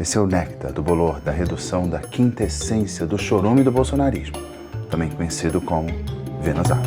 Esse é o néctar do bolor da redução da quintessência do chorume do bolsonarismo, também conhecido como Vênus Zap.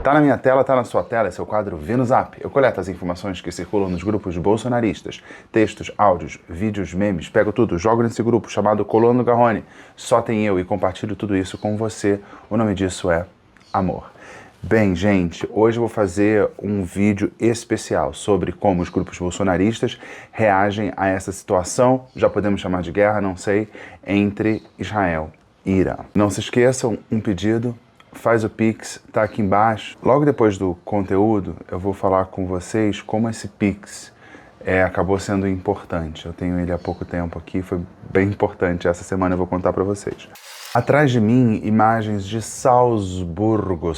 Tá na minha tela, tá na sua tela, esse é o quadro Vênus Zap. Eu coleto as informações que circulam nos grupos bolsonaristas, textos, áudios, vídeos, memes, pego tudo, jogo nesse grupo chamado Coluna do Garrone. Só tem eu e compartilho tudo isso com você. O nome disso é amor. Bem, gente, hoje eu vou fazer um vídeo especial sobre como os grupos bolsonaristas reagem a essa situação, já podemos chamar de guerra, não sei, entre Israel e Irã. Não se esqueçam, um pedido, faz o Pix, tá aqui embaixo. Logo depois do conteúdo, eu vou falar com vocês como esse Pix acabou sendo importante. Eu tenho ele há pouco tempo aqui, foi bem importante. Essa semana eu vou contar para vocês. Atrás de mim, imagens de Salzburgo,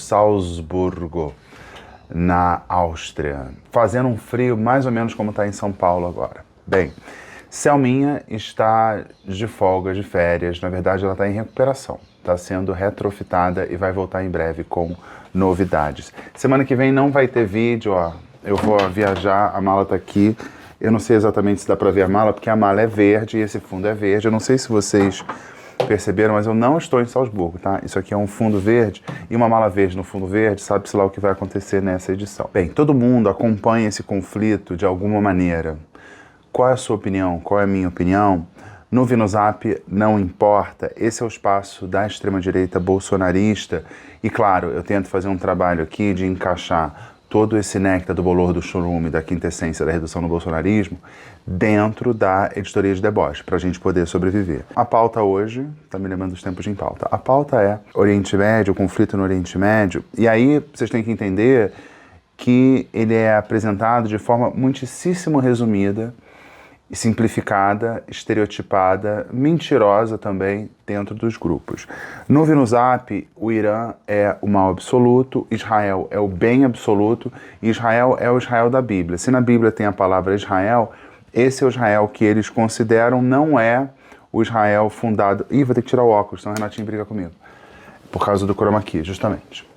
na Áustria. Fazendo um frio mais ou menos como está em São Paulo agora. Bem, Selminha está de folga, de férias. Na verdade, ela está em recuperação. Está sendo retrofitada e vai voltar em breve com novidades. Semana que vem não vai ter vídeo, ó. Eu vou viajar, a mala está aqui. Eu não sei exatamente se dá para ver a mala, porque a mala é verde e esse fundo é verde. Eu não sei se vocês perceberam, mas eu não estou em Salzburgo, tá? Isso aqui é um fundo verde e uma mala verde no fundo verde, sabe-se lá o que vai acontecer nessa edição. Bem, todo mundo acompanha esse conflito de alguma maneira. Qual é a sua opinião? Qual é a minha opinião? No Vênus Zap não importa, esse é o espaço da extrema-direita bolsonarista e, claro, eu tento fazer um trabalho aqui de encaixar todo esse néctar do bolor do chorume, da quintessência da redução no bolsonarismo, dentro da editoria de deboche, para a gente poder sobreviver. A pauta hoje, tá me lembrando dos tempos de Em Pauta, a pauta é Oriente Médio, o conflito no Oriente Médio, e aí vocês têm que entender que ele é apresentado de forma muitíssimo resumida, simplificada, estereotipada, mentirosa também dentro dos grupos. No Vênus Zap, o Irã é o mal absoluto, Israel é o bem absoluto, e Israel é o Israel da Bíblia. Se na Bíblia tem a palavra Israel, esse é o Israel que eles consideram, não é o Israel fundado... Ih, vou ter que tirar o óculos, senão o Renatinho briga comigo. Por causa do chroma key, justamente.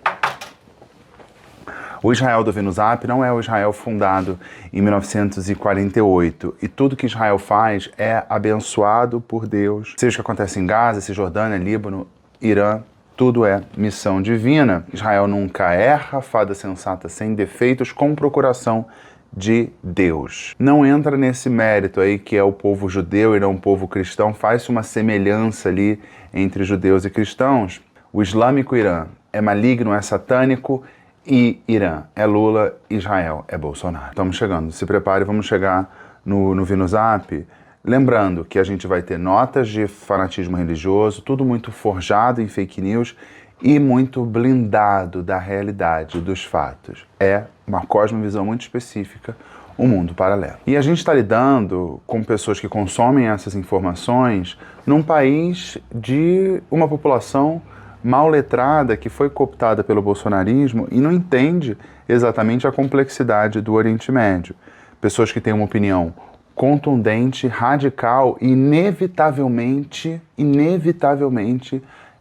O Israel do Vênus Zap não é o Israel fundado em 1948. E tudo que Israel faz é abençoado por Deus. Seja o que acontece em Gaza, Cisjordânia, Líbano, Irã, tudo é missão divina. Israel nunca erra, fada sensata sem defeitos, com procuração de Deus. Não entra nesse mérito aí que é o povo judeu e não o povo cristão. Faz-se uma semelhança ali entre judeus e cristãos. O islâmico Irã é maligno, é satânico, e Irã é Lula, Israel é Bolsonaro. Estamos chegando, se prepare, vamos chegar no Vênus Zap. Lembrando que a gente vai ter notas de fanatismo religioso, tudo muito forjado em fake news e muito blindado da realidade, dos fatos. É uma cosmovisão muito específica, um mundo paralelo. E a gente está lidando com pessoas que consomem essas informações num país de uma população mal letrada, que foi cooptada pelo bolsonarismo e não entende exatamente a complexidade do Oriente Médio. Pessoas que têm uma opinião contundente, radical e inevitavelmente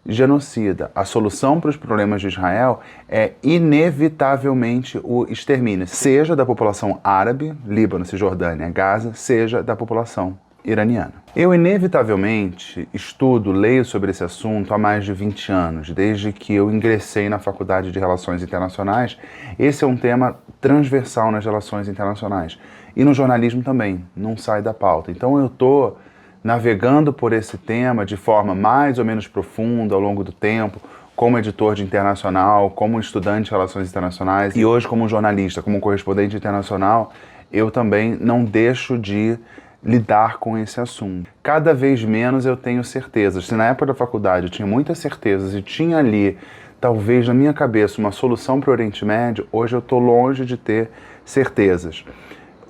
genocida. A solução para os problemas de Israel é inevitavelmente o extermínio, seja da população árabe, Líbano, Cisjordânia, Gaza, seja da população iraniana. Eu inevitavelmente estudo, leio sobre esse assunto há mais de 20 anos, desde que eu ingressei na Faculdade de Relações Internacionais. Esse é um tema transversal nas relações internacionais. E no jornalismo também, não sai da pauta. Então eu estou navegando por esse tema de forma mais ou menos profunda ao longo do tempo, como editor de internacional, como estudante de relações internacionais e hoje como jornalista, como correspondente internacional, eu também não deixo de lidar com esse assunto. Cada vez menos eu tenho certezas. Se na época da faculdade eu tinha muitas certezas e tinha ali, talvez na minha cabeça, uma solução para o Oriente Médio, hoje eu estou longe de ter certezas.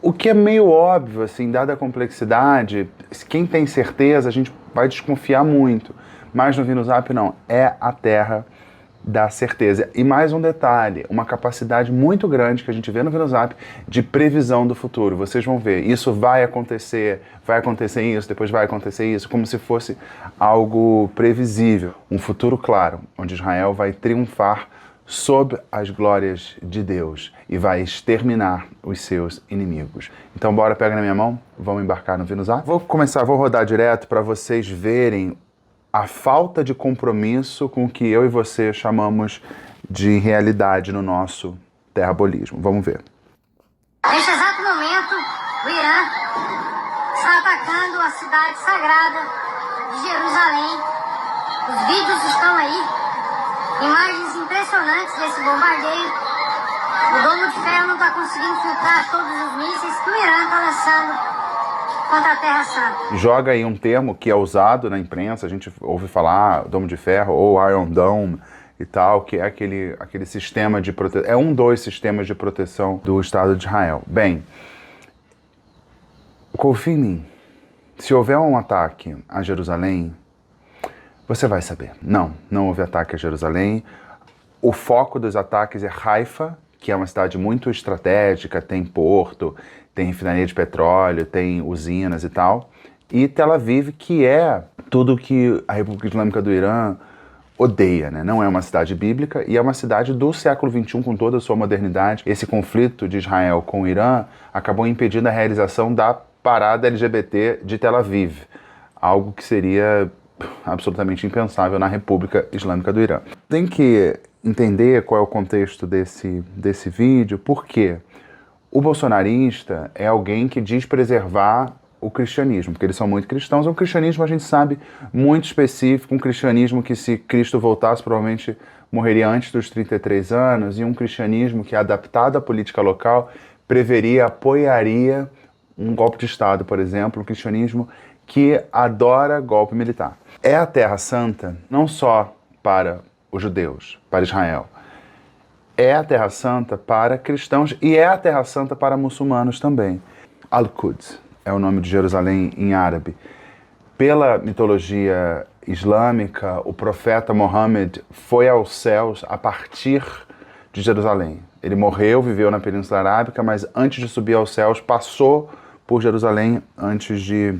O que é meio óbvio, assim, dada a complexidade, quem tem certeza a gente vai desconfiar muito. Mas no Vênus Zap não, é a terra da certeza. E mais um detalhe, uma capacidade muito grande que a gente vê no Vênus Zap de previsão do futuro. Vocês vão ver, isso vai acontecer isso, depois vai acontecer isso, como se fosse algo previsível. Um futuro claro, onde Israel vai triunfar sob as glórias de Deus e vai exterminar os seus inimigos. Então bora, pega na minha mão, vamos embarcar no Vinuzap. Vou rodar direto para vocês verem a falta de compromisso com o que eu e você chamamos de realidade no nosso terrabolismo. Vamos ver. Neste exato momento, o Irã está atacando a cidade sagrada de Jerusalém. Os vídeos estão aí, imagens impressionantes desse bombardeio. O Domo de Ferro não está conseguindo filtrar todos os mísseis que o Irã está lançando contra a Terra Santa. Joga aí um termo que é usado na imprensa, a gente ouve falar Domo de Ferro ou Iron Dome e tal, que é aquele sistema de proteção, é um dos sistemas de proteção do Estado de Israel. Bem, confie em mim, se houver um ataque a Jerusalém, você vai saber. Não houve ataque a Jerusalém. O foco dos ataques é Haifa, que é uma cidade muito estratégica, tem porto, tem refinaria de petróleo, tem usinas e tal. E Tel Aviv, que é tudo que a República Islâmica do Irã odeia, né? Não é uma cidade bíblica e é uma cidade do século XXI com toda a sua modernidade. Esse conflito de Israel com o Irã acabou impedindo a realização da parada LGBT de Tel Aviv, algo que seria absolutamente impensável na República Islâmica do Irã. Tem que entender qual é o contexto desse vídeo, porque o bolsonarista é alguém que diz preservar o cristianismo, porque eles são muito cristãos. É um cristianismo, a gente sabe, muito específico, um cristianismo que, se Cristo voltasse, provavelmente morreria antes dos 33 anos, e um cristianismo que, adaptado à política local, preveria, apoiaria um golpe de Estado, por exemplo, um cristianismo que adora golpe militar. É a Terra Santa não só para os judeus, para Israel, é a Terra Santa para cristãos e é a Terra Santa para muçulmanos também. Al-Quds é o nome de Jerusalém em árabe. Pela mitologia islâmica, o profeta Mohammed foi aos céus a partir de Jerusalém. Ele morreu, viveu na Península Arábica, mas antes de subir aos céus, passou por Jerusalém antes de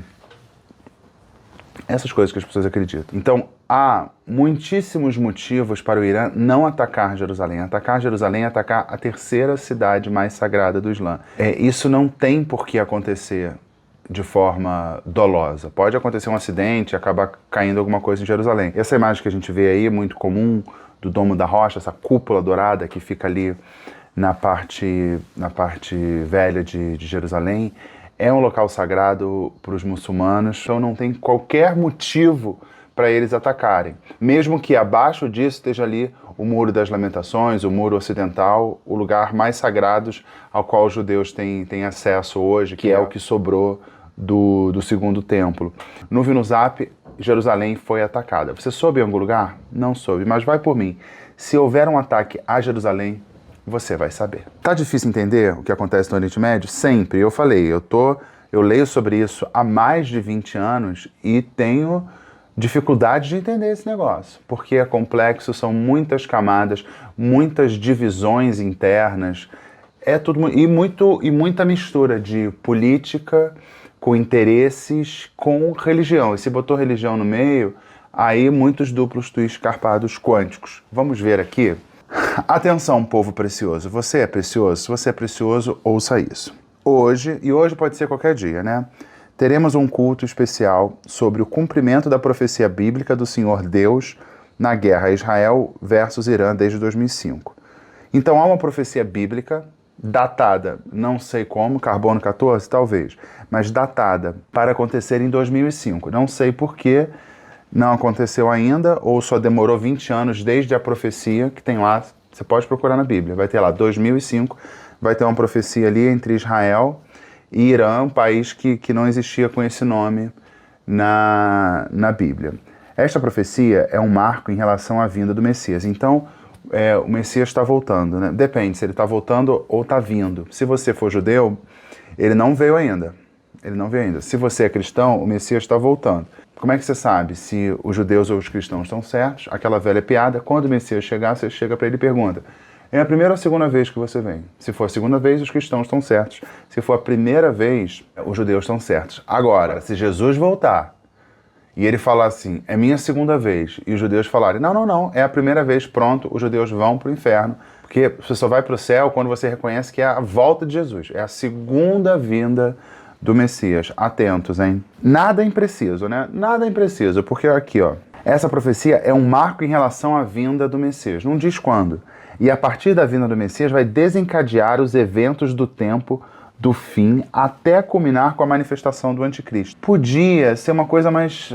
essas coisas que as pessoas acreditam. Então, há muitíssimos motivos para o Irã não atacar Jerusalém. Atacar Jerusalém é atacar a terceira cidade mais sagrada do Islã. Isso não tem por que acontecer de forma dolosa. Pode acontecer um acidente e acabar caindo alguma coisa em Jerusalém. Essa imagem que a gente vê aí, muito comum, do Domo da Rocha, essa cúpula dourada que fica ali na parte velha de Jerusalém, é um local sagrado para os muçulmanos, então não tem qualquer motivo para eles atacarem. Mesmo que abaixo disso esteja ali o Muro das Lamentações, o Muro Ocidental, o lugar mais sagrado ao qual os judeus têm acesso hoje, que é o que sobrou do Segundo Templo. No Vinuzap, Jerusalém foi atacada. Você soube em algum lugar? Não soube, mas vai por mim. Se houver um ataque a Jerusalém, você vai saber. Tá difícil entender o que acontece no Oriente Médio? Sempre. Eu falei, eu leio sobre isso há mais de 20 anos e tenho dificuldade de entender esse negócio, porque é complexo, são muitas camadas, muitas divisões internas, é tudo e muita mistura de política com interesses, com religião. E se botou religião no meio, aí muitos duplos twists carpados quânticos. Vamos ver aqui. Atenção, povo precioso. Você é precioso? Se você é precioso, ouça isso. Hoje, e hoje pode ser qualquer dia, né? Teremos um culto especial sobre o cumprimento da profecia bíblica do Senhor Deus na guerra Israel versus Irã desde 2005. Então há uma profecia bíblica datada, não sei como, carbono 14 talvez, mas datada para acontecer em 2005. Não sei por que não aconteceu ainda, ou só demorou 20 anos desde a profecia que tem lá, você pode procurar na Bíblia, vai ter lá 2005, vai ter uma profecia ali entre Israel e Irã, um país que não existia com esse nome na Bíblia. Esta profecia é um marco em relação à vinda do Messias. Então, o Messias está voltando, né? Depende se ele está voltando ou está vindo. Se você for judeu, ele não veio ainda. Ele não veio ainda. Se você é cristão, o Messias está voltando. Como é que você sabe se os judeus ou os cristãos estão certos? Aquela velha piada, quando o Messias chegar, você chega para ele e pergunta: é a primeira ou a segunda vez que você vem? Se for a segunda vez, os cristãos estão certos. Se for a primeira vez, os judeus estão certos. Agora, se Jesus voltar e ele falar assim, é minha segunda vez, e os judeus falarem, não, não, não, é a primeira vez, pronto, os judeus vão para o inferno, porque você só vai para o céu quando você reconhece que é a volta de Jesus, é a segunda vinda do Messias. Atentos, hein? Nada é impreciso, né? Nada é impreciso, porque aqui, ó, essa profecia é um marco em relação à vinda do Messias, não diz quando. E a partir da vinda do Messias vai desencadear os eventos do tempo do fim até culminar com a manifestação do anticristo. Podia ser uma coisa mais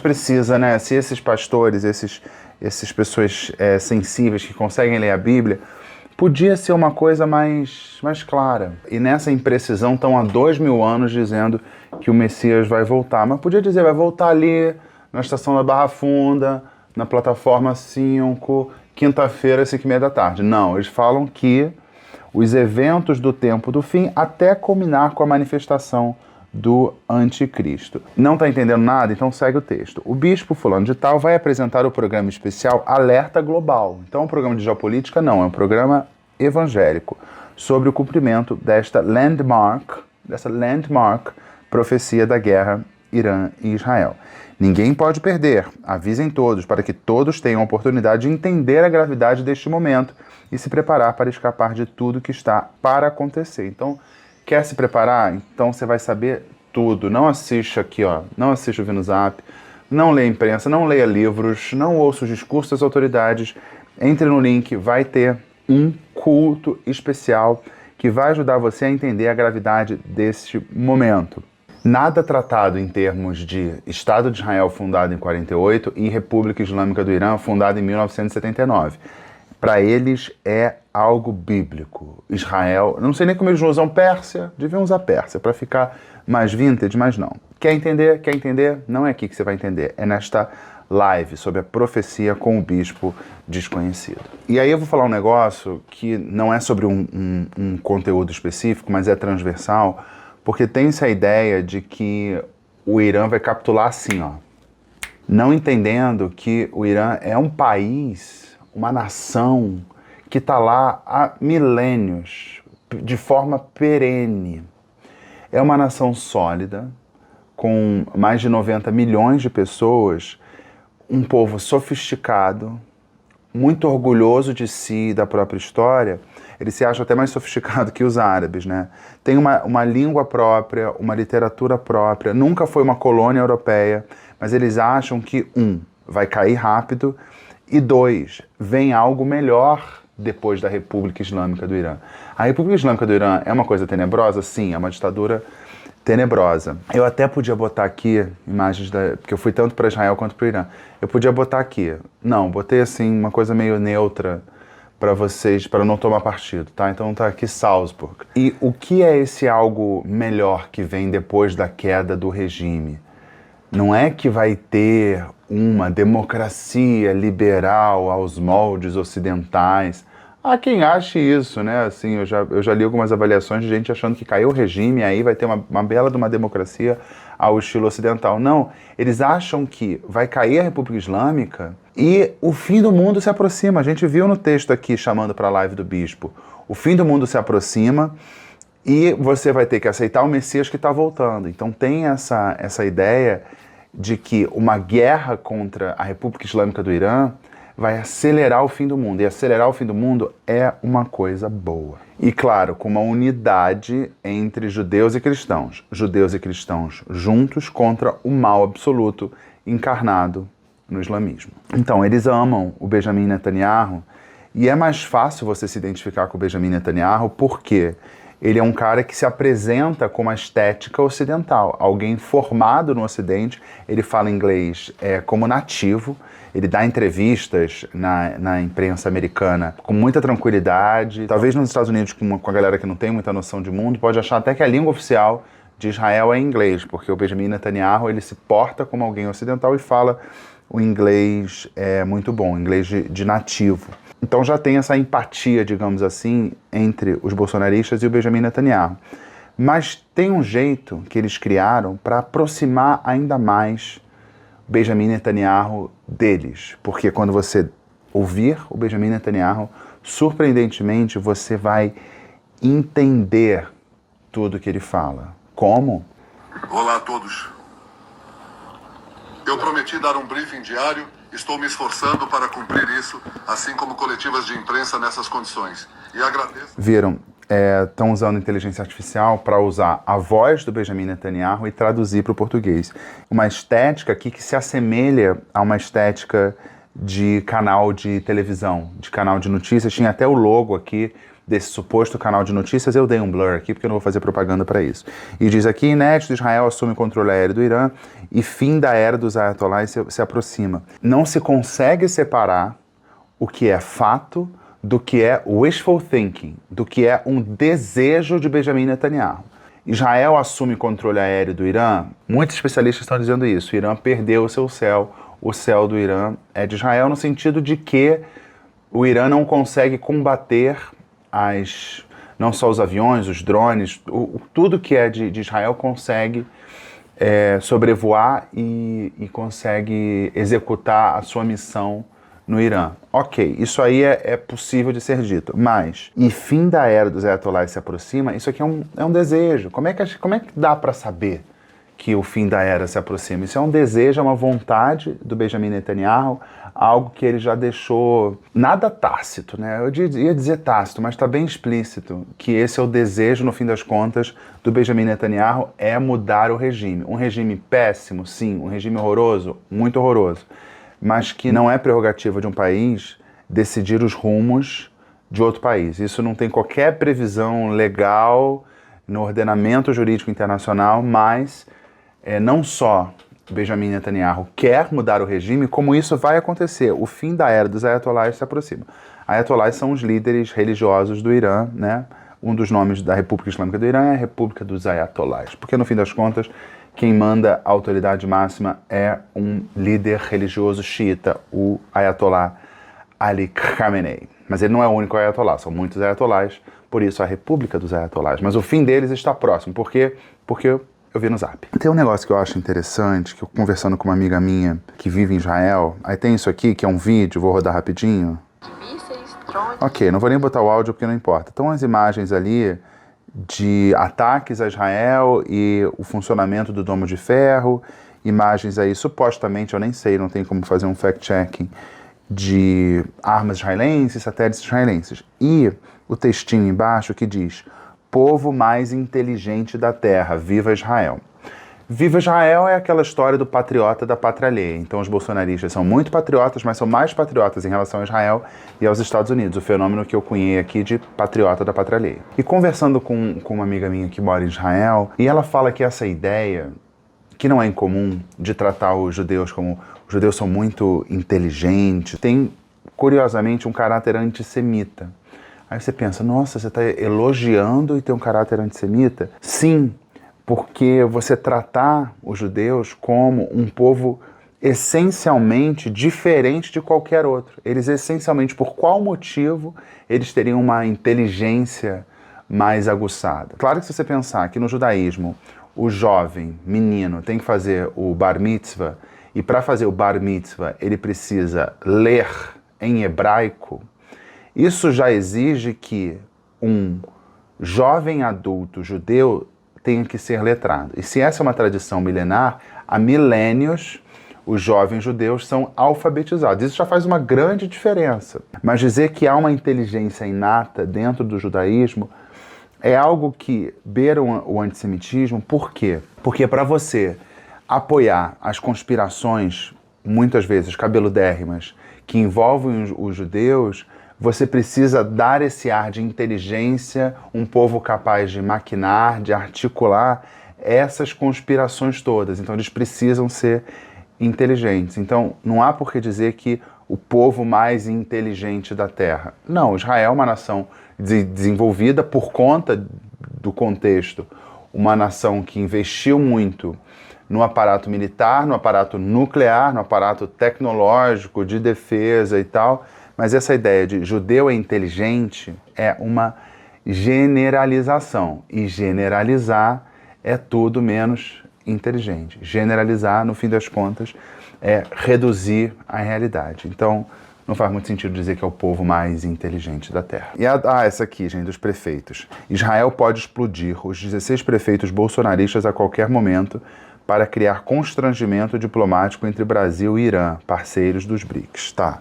precisa, né? Se esses pastores, essas pessoas sensíveis que conseguem ler a Bíblia, podia ser uma coisa mais clara. E nessa imprecisão estão há 2000 anos dizendo que o Messias vai voltar. Mas podia dizer, vai voltar ali na estação da Barra Funda, na plataforma 5, quinta-feira, 5h30 da tarde. Não, eles falam que os eventos do tempo do fim até culminar com a manifestação do anticristo. Não está entendendo nada? Então segue o texto. O bispo fulano de tal vai apresentar o programa especial Alerta Global. Então é um programa de geopolítica? Não, é um programa evangélico sobre o cumprimento desta landmark profecia da guerra Irã e Israel. Ninguém pode perder. Avisem todos para que todos tenham a oportunidade de entender a gravidade deste momento e se preparar para escapar de tudo que está para acontecer. Então, quer se preparar? Então você vai saber tudo. Não assiste aqui, ó. Não assiste o Vinozap. Não leia imprensa, não leia livros, não ouça os discursos das autoridades. Entre no link, vai ter um culto especial que vai ajudar você a entender a gravidade deste momento. Nada tratado em termos de Estado de Israel fundado em 48 e República Islâmica do Irã fundada em 1979. Para eles é algo bíblico. Israel, não sei nem como eles usam Pérsia, deviam usar Pérsia para ficar mais vintage, mas não. Quer entender? Quer entender? Não é aqui que você vai entender, é nesta live sobre a profecia com o bispo desconhecido. E aí eu vou falar um negócio que não é sobre um conteúdo específico, mas é transversal, porque tem essa ideia de que o Irã vai capitular assim, ó. Não entendendo que o Irã é um país, uma nação que está lá há milênios, de forma perene. É uma nação sólida, com mais de 90 milhões de pessoas, um povo sofisticado, muito orgulhoso de si e da própria história. Ele se acha até mais sofisticado que os árabes, né? Tem uma língua própria, uma literatura própria, nunca foi uma colônia europeia, mas eles acham que, vai cair rápido, e 2, vem algo melhor depois da República Islâmica do Irã. A República Islâmica do Irã é uma coisa tenebrosa? Sim, é uma ditadura tenebrosa. Eu até podia botar aqui imagens porque eu fui tanto para Israel quanto para o Irã. Eu podia botar aqui. Não, botei assim uma coisa meio neutra para vocês, para não tomar partido, tá? Então tá aqui Salzburg. E o que é esse algo melhor que vem depois da queda do regime? Não é que vai ter uma democracia liberal aos moldes ocidentais. Há quem ache isso, né? Assim, eu já li algumas avaliações de gente achando que caiu o regime e aí vai ter uma bela de uma democracia ao estilo ocidental. Não, eles acham que vai cair a República Islâmica e o fim do mundo se aproxima. A gente viu no texto aqui, chamando para a live do bispo. O fim do mundo se aproxima e você vai ter que aceitar o Messias que está voltando. Então tem essa ideia de que uma guerra contra a República Islâmica do Irã vai acelerar o fim do mundo. E acelerar o fim do mundo é uma coisa boa. E claro, com uma unidade entre judeus e cristãos. Judeus e cristãos juntos contra o mal absoluto encarnado no islamismo. Então, eles amam o Benjamin Netanyahu e é mais fácil você se identificar com o Benjamin Netanyahu porque ele é um cara que se apresenta com uma estética ocidental. Alguém formado no Ocidente, ele fala inglês como nativo, ele dá entrevistas na imprensa americana com muita tranquilidade. Talvez nos Estados Unidos, com a galera que não tem muita noção de mundo, pode achar até que a língua oficial de Israel é inglês, porque o Benjamin Netanyahu ele se porta como alguém ocidental e fala o inglês muito bom, inglês de nativo. Então já tem essa empatia, digamos assim, entre os bolsonaristas e o Benjamin Netanyahu. Mas tem um jeito que eles criaram para aproximar ainda mais Benjamin Netanyahu deles. Porque quando você ouvir o Benjamin Netanyahu, surpreendentemente você vai entender tudo que ele fala. Como? Olá a todos. Eu prometi dar um briefing diário, estou me esforçando para cumprir isso, assim como coletivas de imprensa nessas condições. E agradeço... Viram? Estão usando inteligência artificial para usar a voz do Benjamin Netanyahu e traduzir para o português. Uma estética aqui que se assemelha a uma estética de canal de televisão, de canal de notícias. Tinha até o logo aqui desse suposto canal de notícias. Eu dei um blur aqui porque eu não vou fazer propaganda para isso. E diz aqui, inédito, Israel assume controle aéreo do Irã e fim da era dos ayatollahs se aproxima. Não se consegue separar o que é fato do que é wishful thinking, do que é um desejo de Benjamin Netanyahu. Israel assume controle aéreo do Irã. Muitos especialistas estão dizendo isso. O Irã perdeu o seu céu. O céu do Irã é de Israel, no sentido de que o Irã não consegue combater não só os aviões, os drones, tudo que é de Israel consegue sobrevoar e consegue executar a sua missão no Irã. Ok, isso aí é possível de ser dito, mas, e fim da era dos ayatollahs se aproxima, isso aqui é um desejo. Como é que dá para saber que o fim da era se aproxima? Isso é um desejo, é uma vontade do Benjamin Netanyahu, algo que ele já deixou nada tácito, né? Eu ia dizer tácito, mas está bem explícito que esse é o desejo, no fim das contas, do Benjamin Netanyahu, é mudar o regime. Um regime péssimo, sim, um regime horroroso, muito horroroso, mas que não é prerrogativa de um país decidir os rumos de outro país. Isso não tem qualquer previsão legal no ordenamento jurídico internacional, mas não só Benjamin Netanyahu quer mudar o regime, como isso vai acontecer. O fim da era dos ayatollahs se aproxima. Ayatollahs são os líderes religiosos do Irã, né? Um dos nomes da República Islâmica do Irã é a República dos Ayatollahs, porque no fim das contas, quem manda a autoridade máxima é um líder religioso xiita, o Ayatollah Ali Khamenei. Mas ele não é o único Ayatollah, são muitos Ayatollahs, por isso a República dos Ayatollahs. Mas o fim deles está próximo. Por quê? Porque eu vi no Zap. Tem um negócio que eu acho interessante, que eu conversando com uma amiga minha que vive em Israel, aí tem isso aqui, que é um vídeo, vou rodar rapidinho. Ok, não vou nem botar o áudio porque não importa. Estão as imagens ali de ataques a Israel e o funcionamento do Domo de Ferro, imagens aí supostamente, eu nem sei, não tem como fazer um fact-checking, de armas israelenses, satélites israelenses. E o textinho embaixo que diz: povo mais inteligente da terra, viva Israel. Viva Israel é aquela história do patriota da pátria alheia. Então os bolsonaristas são muito patriotas, mas são mais patriotas em relação a Israel e aos Estados Unidos. O fenômeno que eu cunhei aqui de patriota da pátria alheia. E conversando com uma amiga minha que mora em Israel, e ela fala que essa ideia, que não é incomum, de tratar os judeus como... Os judeus são muito inteligentes, tem, curiosamente, um caráter antissemita. Aí você pensa, nossa, você está elogiando e tem um caráter antissemita? Sim, porque você tratar os judeus como um povo essencialmente diferente de qualquer outro. Eles essencialmente, por qual motivo, eles teriam uma inteligência mais aguçada? Claro que se você pensar que no judaísmo o jovem, menino, tem que fazer o bar mitzvah, e para fazer o bar mitzvah ele precisa ler em hebraico, isso já exige que um jovem adulto judeu tenha que ser letrado. E se essa é uma tradição milenar, há milênios os jovens judeus são alfabetizados. Isso já faz uma grande diferença. Mas dizer que há uma inteligência inata dentro do judaísmo é algo que beira o antissemitismo. Por quê? Porque para você apoiar as conspirações, muitas vezes cabeludérrimas, que envolvem os judeus, você precisa dar esse ar de inteligência, um povo capaz de maquinar, de articular essas conspirações todas. Então eles precisam ser inteligentes. Então não há por que dizer que o povo mais inteligente da Terra. Não, Israel é uma nação desenvolvida por conta do contexto, uma nação que investiu muito no aparato militar, no aparato nuclear, no aparato tecnológico, de defesa e tal. Mas essa ideia de judeu é inteligente é uma generalização. E generalizar é tudo menos inteligente. Generalizar, no fim das contas, é reduzir a realidade. Então, não faz muito sentido dizer que é o povo mais inteligente da Terra. E essa aqui, gente, dos prefeitos. Israel pode explodir os 16 prefeitos bolsonaristas a qualquer momento para criar constrangimento diplomático entre Brasil e Irã, parceiros dos BRICS. Tá.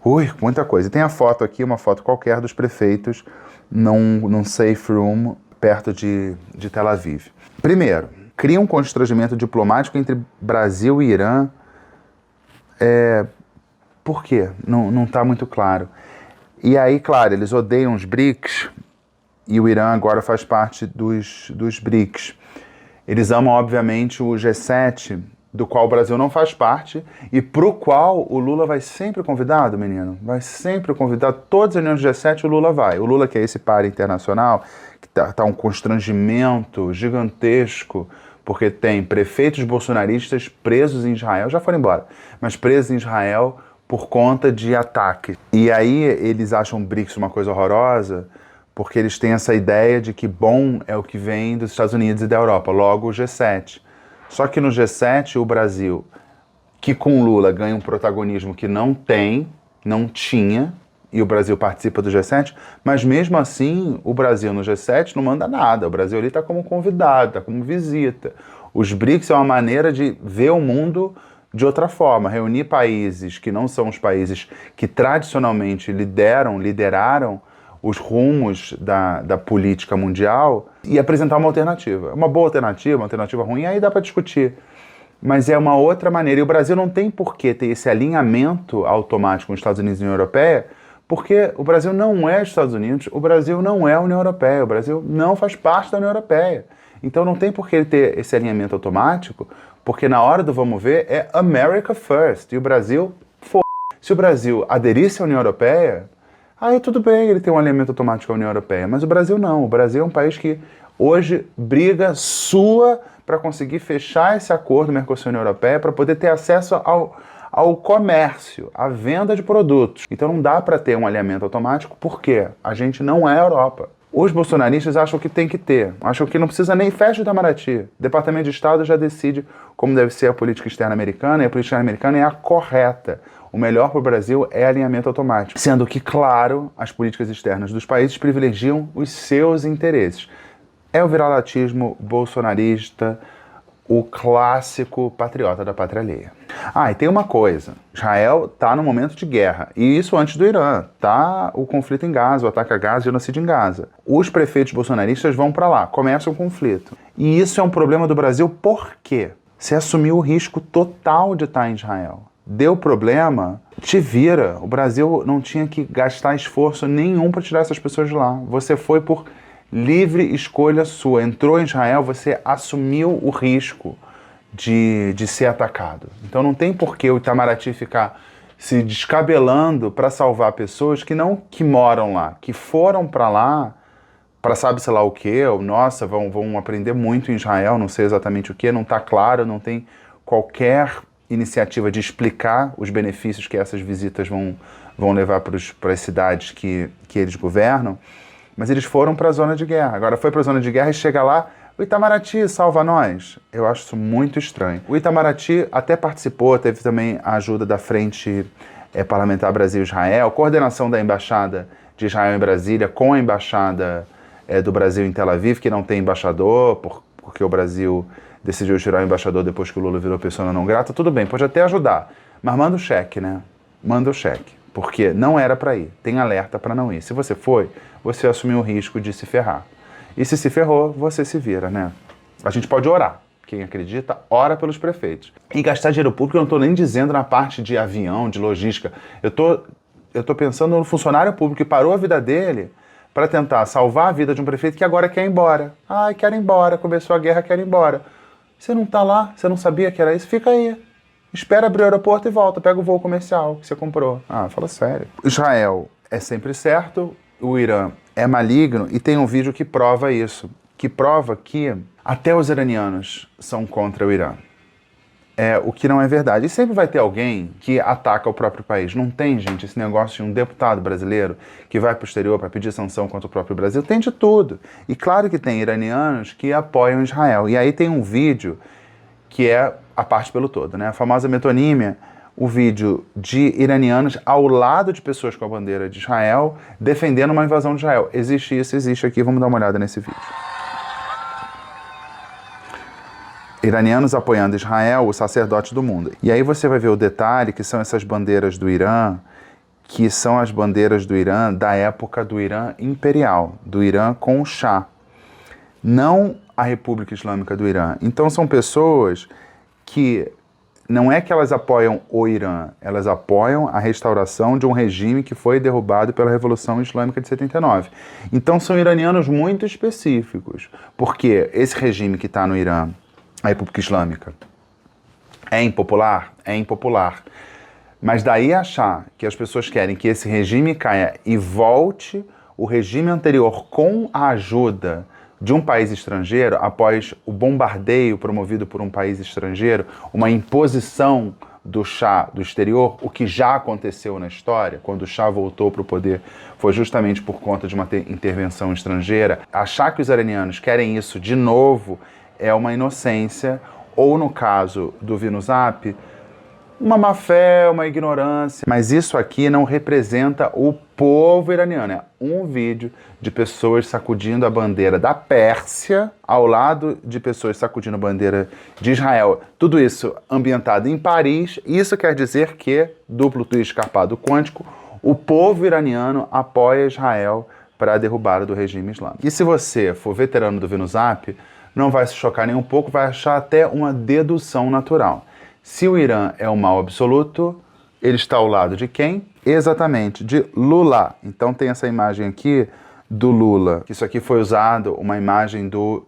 Ui, muita coisa. E tem a foto aqui, uma foto qualquer dos prefeitos num safe room perto de Tel Aviv. Primeiro, cria um constrangimento diplomático entre Brasil e Irã. Por quê? Não está muito claro. E aí, claro, eles odeiam os BRICS e o Irã agora faz parte dos BRICS. Eles amam, obviamente, o G7, do qual o Brasil não faz parte e para o qual o Lula vai sempre convidado, menino. Vai sempre convidado. Todas as reuniões do G7 o Lula vai. O Lula, que é esse par internacional, que tá um constrangimento gigantesco, porque tem prefeitos bolsonaristas presos em Israel, já foram embora, mas presos em Israel por conta de ataque. E aí eles acham o BRICS uma coisa horrorosa, porque eles têm essa ideia de que bom é o que vem dos Estados Unidos e da Europa, logo o G7. Só que no G7 o Brasil, que com Lula ganha um protagonismo que não tinha, e o Brasil participa do G7, mas mesmo assim o Brasil no G7 não manda nada, o Brasil ali está como convidado, está como visita. Os BRICS é uma maneira de ver o mundo de outra forma, reunir países que não são os países que tradicionalmente lideraram os rumos da política mundial e apresentar uma alternativa. Uma boa alternativa, uma alternativa ruim, aí dá para discutir. Mas é uma outra maneira. E o Brasil não tem por que ter esse alinhamento automático com os Estados Unidos e a União Europeia, porque o Brasil não é os Estados Unidos, o Brasil não é a União Europeia, o Brasil não faz parte da União Europeia. Então não tem por que ele ter esse alinhamento automático, porque na hora do vamos ver é America First. E o Brasil, se o Brasil aderisse à União Europeia, aí tudo bem, ele tem um alinhamento automático à União Europeia, mas o Brasil não. O Brasil é um país que hoje sua para conseguir fechar esse acordo Mercosul-União Europeia para poder ter acesso ao comércio, à venda de produtos. Então não dá para ter um alinhamento automático, porque a gente não é a Europa. Os bolsonaristas acham que tem que ter, acham que não precisa nem festa de Itamaraty. O Departamento de Estado já decide como deve ser a política externa americana, e a política americana é a correta. O melhor para o Brasil é alinhamento automático. Sendo que, claro, as políticas externas dos países privilegiam os seus interesses. É o viralatismo bolsonarista, o clássico patriota da pátria alheia. E tem uma coisa. Israel está num momento de guerra. E isso antes do Irã. Tá o conflito em Gaza, o ataque a Gaza, o genocídio em Gaza. Os prefeitos bolsonaristas vão para lá, começa o conflito. E isso é um problema do Brasil por quê? Você assumiu o risco total de estar em Israel. Deu problema, te vira. O Brasil não tinha que gastar esforço nenhum para tirar essas pessoas de lá. Você foi por livre escolha sua. Entrou em Israel, você assumiu o risco de ser atacado. Então não tem por que o Itamaraty ficar se descabelando para salvar pessoas que moram lá, que foram para lá para sabe-se lá o quê, ou nossa, vão aprender muito em Israel, não sei exatamente o quê, não está claro, não tem qualquer iniciativa de explicar os benefícios que essas visitas vão levar para as cidades que eles governam, mas eles foram para a zona de guerra. Agora foi para a zona de guerra e chega lá, o Itamaraty salva nós. Eu acho isso muito estranho. O Itamaraty até participou, teve também a ajuda da Frente Parlamentar Brasil-Israel, coordenação da Embaixada de Israel em Brasília com a Embaixada do Brasil em Tel Aviv, que não tem embaixador, porque o Brasil decidiu tirar o embaixador depois que o Lula virou persona não grata. Tudo bem, pode até ajudar, mas manda o cheque, né? Manda o cheque, porque não era para ir. Tem alerta para não ir. Se você foi, você assumiu o risco de se ferrar. E se ferrou, você se vira, né? A gente pode orar. Quem acredita, ora pelos prefeitos. E gastar dinheiro público, eu não estou nem dizendo na parte de avião, de logística. Eu tô pensando no funcionário público que parou a vida dele para tentar salvar a vida de um prefeito que agora quer ir embora. Quer ir embora, começou a guerra, quer ir embora. Você não está lá, você não sabia que era isso, fica aí. Espera abrir o aeroporto e volta, pega o voo comercial que você comprou. Fala sério. Israel é sempre certo, o Irã é maligno e tem um vídeo que prova isso. Que prova que até os iranianos são contra o Irã. O que não é verdade. E sempre vai ter alguém que ataca o próprio país. Não tem, gente, esse negócio de um deputado brasileiro que vai para o exterior para pedir sanção contra o próprio Brasil. Tem de tudo. E claro que tem iranianos que apoiam Israel. E aí tem um vídeo que é a parte pelo todo, né? A famosa metonímia, o vídeo de iranianos ao lado de pessoas com a bandeira de Israel defendendo uma invasão de Israel. Existe isso, existe aqui. Vamos dar uma olhada nesse vídeo. Iranianos apoiando Israel, o sacerdote do mundo. E aí você vai ver o detalhe que são essas bandeiras do Irã, que são as bandeiras do Irã da época do Irã imperial, do Irã com o Shah, não a República Islâmica do Irã. Então são pessoas que não é que elas apoiam o Irã, elas apoiam a restauração de um regime que foi derrubado pela Revolução Islâmica de 79. Então são iranianos muito específicos, porque esse regime que está no Irã, a República Islâmica, é impopular? É impopular. Mas daí achar que as pessoas querem que esse regime caia e volte o regime anterior com a ajuda de um país estrangeiro, após o bombardeio promovido por um país estrangeiro, uma imposição do Shah do exterior, o que já aconteceu na história, quando o Shah voltou para o poder, foi justamente por conta de uma intervenção estrangeira. Achar que os iranianos querem isso de novo é uma inocência, ou no caso do Vinuzap, uma má-fé, uma ignorância. Mas isso aqui não representa o povo iraniano. É um vídeo de pessoas sacudindo a bandeira da Pérsia ao lado de pessoas sacudindo a bandeira de Israel. Tudo isso ambientado em Paris. Isso quer dizer que, duplo twist escarpado quântico, o povo iraniano apoia Israel para a derrubada do regime islâmico. E se você for veterano do Vinuzap, não vai se chocar nem um pouco, vai achar até uma dedução natural. Se o Irã é o mal absoluto, ele está ao lado de quem? Exatamente, de Lula. Então tem essa imagem aqui do Lula. Isso aqui foi usado, uma imagem do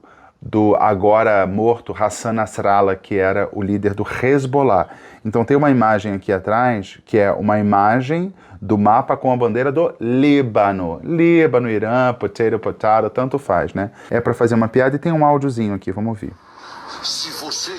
agora morto Hassan Nasrallah, que era o líder do Hezbollah. Então tem uma imagem aqui atrás, que é uma imagem do mapa com a bandeira do Líbano. Líbano, Irã, potato, tanto faz, né? É para fazer uma piada e tem um áudiozinho aqui, vamos ouvir. Se você...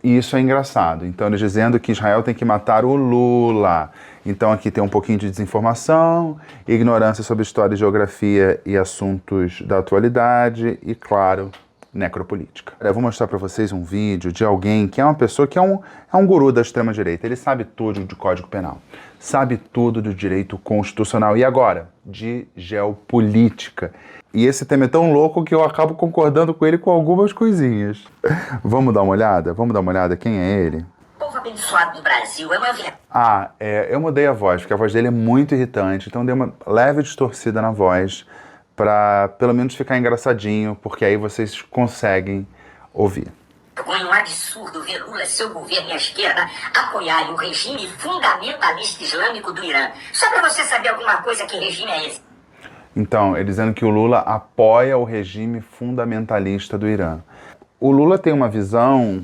E isso é engraçado. Então, eles dizendo que Israel tem que matar o Lula. Então, aqui tem um pouquinho de desinformação, ignorância sobre história, geografia e assuntos da atualidade e, claro, necropolítica. Eu vou mostrar para vocês um vídeo de alguém que é uma pessoa que é um guru da extrema-direita. Ele sabe tudo de Código Penal, sabe tudo do direito constitucional e agora, de geopolítica. E esse tema é tão louco que eu acabo concordando com ele com algumas coisinhas. Vamos dar uma olhada? Vamos dar uma olhada? Quem é ele? Povo abençoado do Brasil, é uma verdade. Eu mudei a voz, porque a voz dele é muito irritante, então dei uma leve distorcida na voz, para pelo menos ficar engraçadinho, porque aí vocês conseguem ouvir. Foi um absurdo ver Lula, seu governo e a esquerda apoiarem o regime fundamentalista islâmico do Irã. Só para você saber alguma coisa, que regime é esse? Então, ele dizendo que o Lula apoia o regime fundamentalista do Irã. O Lula tem uma visão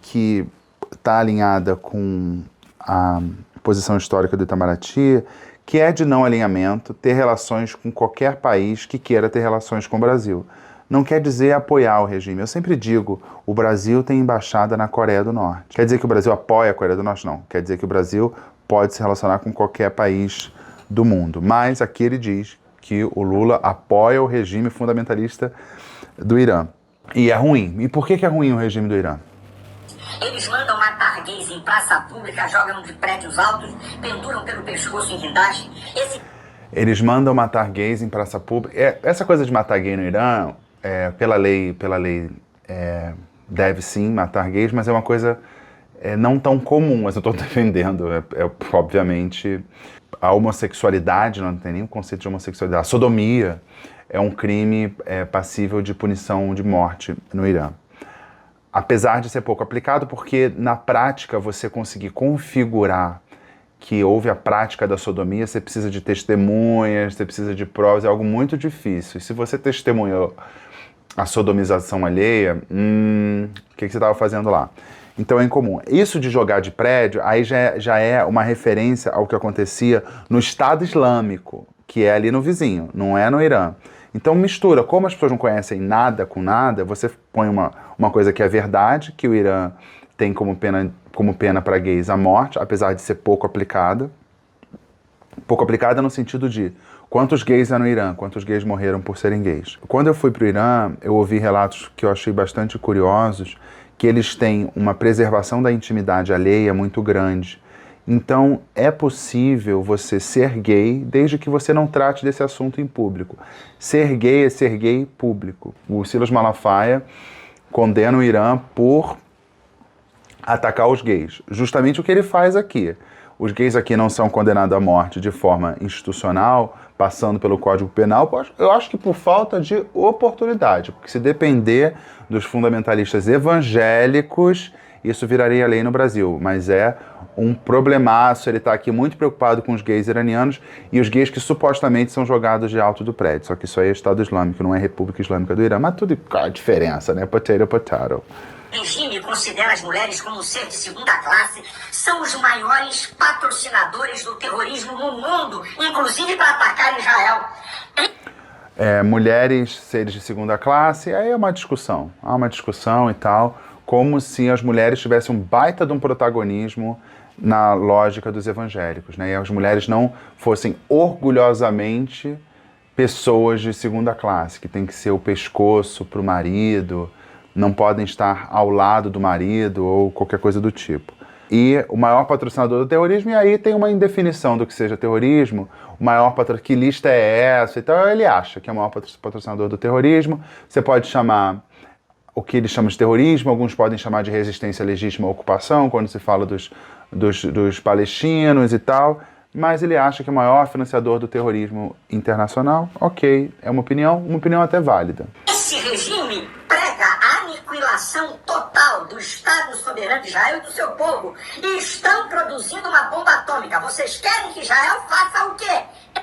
que está alinhada com a posição histórica do Itamaraty, que é de não alinhamento, ter relações com qualquer país que queira ter relações com o Brasil. Não quer dizer apoiar o regime. Eu sempre digo, o Brasil tem embaixada na Coreia do Norte. Quer dizer que o Brasil apoia a Coreia do Norte? Não. Quer dizer que o Brasil pode se relacionar com qualquer país do mundo. Mas aqui ele diz que o Lula apoia o regime fundamentalista do Irã. E é ruim. E por que é ruim o regime do Irã? Eles mandam matar gays em praça pública, jogam de prédios altos, penduram pelo pescoço em guindaste. Eles mandam matar gays em praça pública. Essa coisa de matar gay no Irã, pela lei, deve sim matar gays, mas é uma coisa não tão comum, mas eu estou defendendo. Obviamente, a homossexualidade, não tem nenhum conceito de homossexualidade. A sodomia é um crime passível de punição de morte no Irã. Apesar de ser pouco aplicado, porque na prática você conseguir configurar que houve a prática da sodomia, você precisa de testemunhas, você precisa de provas, é algo muito difícil. E se você testemunhou a sodomização alheia, o que você estava fazendo lá? Então é incomum. Isso de jogar de prédio, aí já é uma referência ao que acontecia no Estado Islâmico, que é ali no vizinho, não é no Irã. Então mistura, como as pessoas não conhecem nada com nada, você põe uma coisa que é verdade, que o Irã tem como pena para gays a morte, apesar de ser pouco aplicada. Pouco aplicada no sentido de quantos gays há no Irã, quantos gays morreram por serem gays. Quando eu fui para o Irã, eu ouvi relatos que eu achei bastante curiosos, que eles têm uma preservação da intimidade alheia muito grande. Então, é possível você ser gay desde que você não trate desse assunto em público. Ser gay é ser gay público. O Silas Malafaia condena o Irã por atacar os gays. Justamente o que ele faz aqui. Os gays aqui não são condenados à morte de forma institucional, passando pelo Código Penal, eu acho que por falta de oportunidade, porque se depender dos fundamentalistas evangélicos, isso viraria lei no Brasil, mas é um problemaço. Ele está aqui muito preocupado com os gays iranianos e os gays que supostamente são jogados de alto do prédio, só que isso aí é Estado Islâmico, não é República Islâmica do Irã, mas tudo, qual a diferença, né? Potato, potato. O regime considera as mulheres como um ser de segunda classe, são os maiores patrocinadores do terrorismo no mundo, inclusive para atacar Israel. Mulheres seres de segunda classe, aí é uma discussão. Há uma discussão e tal, como se as mulheres tivessem um baita de um protagonismo na lógica dos evangélicos, né? E as mulheres não fossem orgulhosamente pessoas de segunda classe, que tem que ser o pescoço para o marido, não podem estar ao lado do marido ou qualquer coisa do tipo. E o maior patrocinador do terrorismo, e aí tem uma indefinição do que seja terrorismo, o maior patrocinador, que lista é essa? Então ele acha que é o maior patrocinador do terrorismo. Você pode chamar o que ele chama de terrorismo, alguns podem chamar de resistência legítima à ocupação, quando se fala dos palestinos e tal, mas ele acha que é o maior financiador do terrorismo internacional. Ok, é uma opinião até válida. Esse regime prega a aniquilação total do Estado soberano de Israel e do seu povo. E estão produzindo uma bomba atômica. Vocês querem que Israel faça o quê?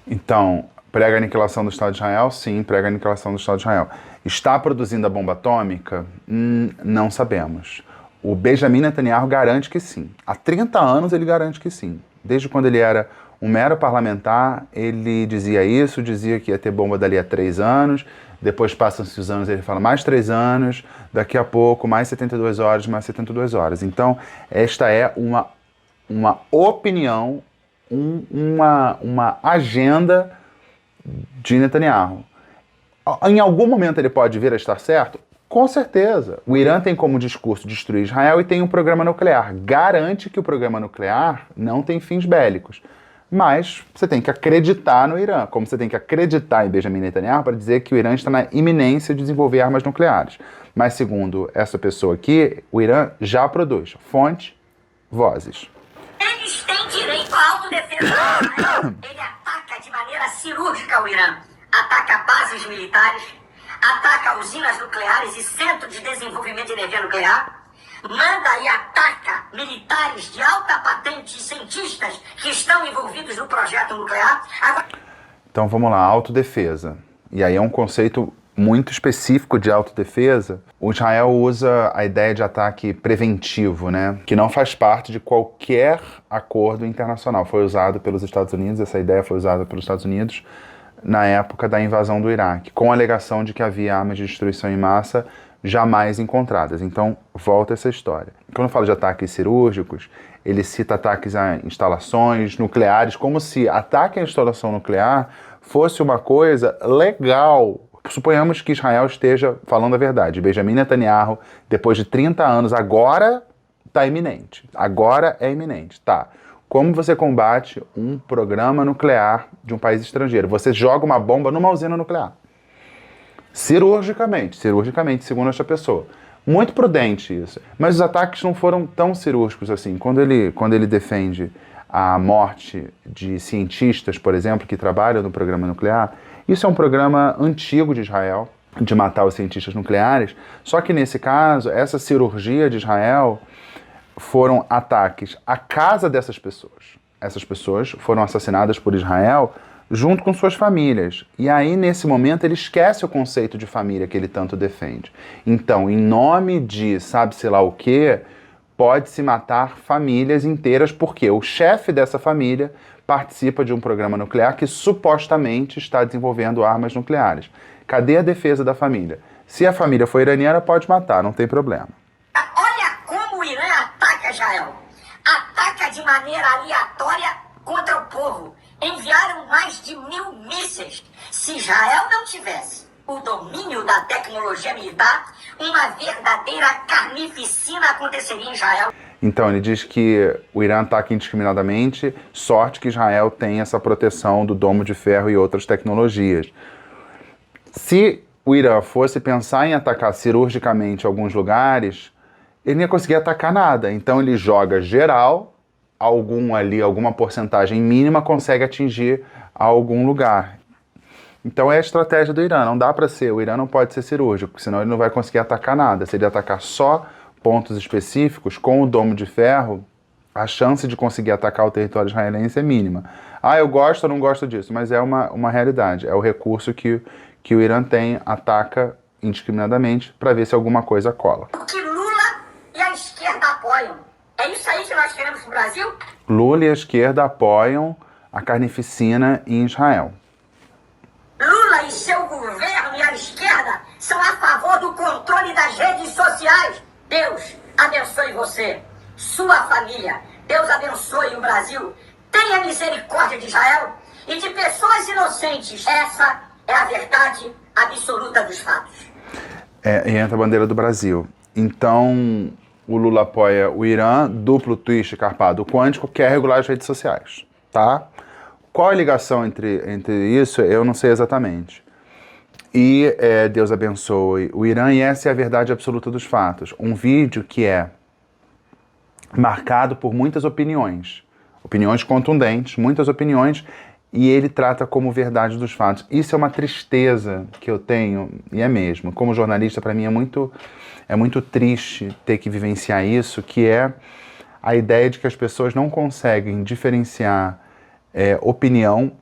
Então, prega a aniquilação do Estado de Israel? Sim, prega a aniquilação do Estado de Israel. Está produzindo a bomba atômica? Não sabemos. O Benjamin Netanyahu garante que sim. Há 30 anos ele garante que sim. Desde quando ele era um mero parlamentar, ele dizia isso, dizia que ia ter bomba dali a 3 anos, depois passam-se os anos, ele fala mais 3 anos, daqui a pouco mais 72 horas, mais 72 horas. Então, esta é uma opinião, uma agenda de Netanyahu. Em algum momento ele pode vir a estar certo? Com certeza. O Irã tem como discurso destruir Israel e tem um programa nuclear. Garante que o programa nuclear não tem fins bélicos. Mas você tem que acreditar no Irã, como você tem que acreditar em Benjamin Netanyahu para dizer que o Irã está na iminência de desenvolver armas nucleares. Mas segundo essa pessoa aqui, o Irã já produz. Fonte, Vozes. Eles têm direito à autodefesa. Ele ataca de maneira cirúrgica o Irã. Ataca bases militares, ataca usinas nucleares e centros de desenvolvimento de energia nuclear, manda e ataca militares de alta patente e cientistas que estão envolvidos no projeto nuclear. Então vamos lá, autodefesa. E aí é um conceito muito específico de autodefesa. O Israel usa a ideia de ataque preventivo, né? Que não faz parte de qualquer acordo internacional. Foi usado pelos Estados Unidos, essa ideia foi usada pelos Estados Unidos na época da invasão do Iraque, com a alegação de que havia armas de destruição em massa jamais encontradas. Então, volta essa história. Quando fala de ataques cirúrgicos, ele cita ataques a instalações nucleares, como se ataque à instalação nuclear fosse uma coisa legal. Suponhamos que Israel esteja falando a verdade. Benjamin Netanyahu, depois de 30 anos, agora está iminente. Agora é iminente. Tá. Como você combate um programa nuclear de um país estrangeiro? Você joga uma bomba numa usina nuclear. Cirurgicamente, segundo esta pessoa. Muito prudente isso. Mas os ataques não foram tão cirúrgicos assim. Quando ele defende a morte de cientistas, por exemplo, que trabalham no programa nuclear, isso é um programa antigo de Israel, de matar os cientistas nucleares. Só que nesse caso, essa cirurgia de Israel foram ataques à casa dessas pessoas. Essas pessoas foram assassinadas por Israel junto com suas famílias. E aí, nesse momento, ele esquece o conceito de família que ele tanto defende. Então, em nome de sabe-se lá o quê, pode-se matar famílias inteiras, porque o chefe dessa família participa de um programa nuclear que supostamente está desenvolvendo armas nucleares. Cadê a defesa da família? Se a família for iraniana, pode matar, não tem problema. Olha como o Irã ataca Israel. Ataca de maneira aleatória contra o povo. Enviaram mais de 1000 mísseis. Se Israel não tivesse o domínio da tecnologia militar, uma verdadeira carnificina aconteceria em Israel. Então, ele diz que o Irã ataca indiscriminadamente, sorte que Israel tem essa proteção do domo de ferro e outras tecnologias. Se o Irã fosse pensar em atacar cirurgicamente alguns lugares, ele não ia conseguir atacar nada. Então ele joga geral, alguma porcentagem mínima consegue atingir algum lugar. Então é a estratégia do Irã, não dá para ser, o Irã não pode ser cirúrgico, senão ele não vai conseguir atacar nada. Se ele atacar só pontos específicos, com o domo de ferro, a chance de conseguir atacar o território israelense é mínima. Ah, eu gosto ou não gosto disso, mas é uma realidade, é o recurso que o Irã tem, ataca indiscriminadamente para ver se alguma coisa cola. O que Lula e a esquerda apoiam. É isso aí que nós queremos no Brasil? Lula e a esquerda apoiam a carnificina em Israel. Lula e seu governo e a esquerda são a favor do controle das redes sociais. Deus abençoe você, sua família. Deus abençoe o Brasil. Tenha misericórdia de Israel e de pessoas inocentes. Essa é a verdade absoluta dos fatos. E entra a bandeira do Brasil. Então, o Lula apoia o Irã, duplo twist carpado quântico, quer regular as redes sociais, tá? Qual a ligação entre isso? Eu não sei exatamente. E Deus abençoe o Irã, e essa é a verdade absoluta dos fatos. Um vídeo que é marcado por muitas opiniões contundentes, muitas opiniões, e ele trata como verdade dos fatos. Isso é uma tristeza que eu tenho, e é mesmo. Como jornalista, para mim é muito triste ter que vivenciar isso, que é a ideia de que as pessoas não conseguem diferenciar opinião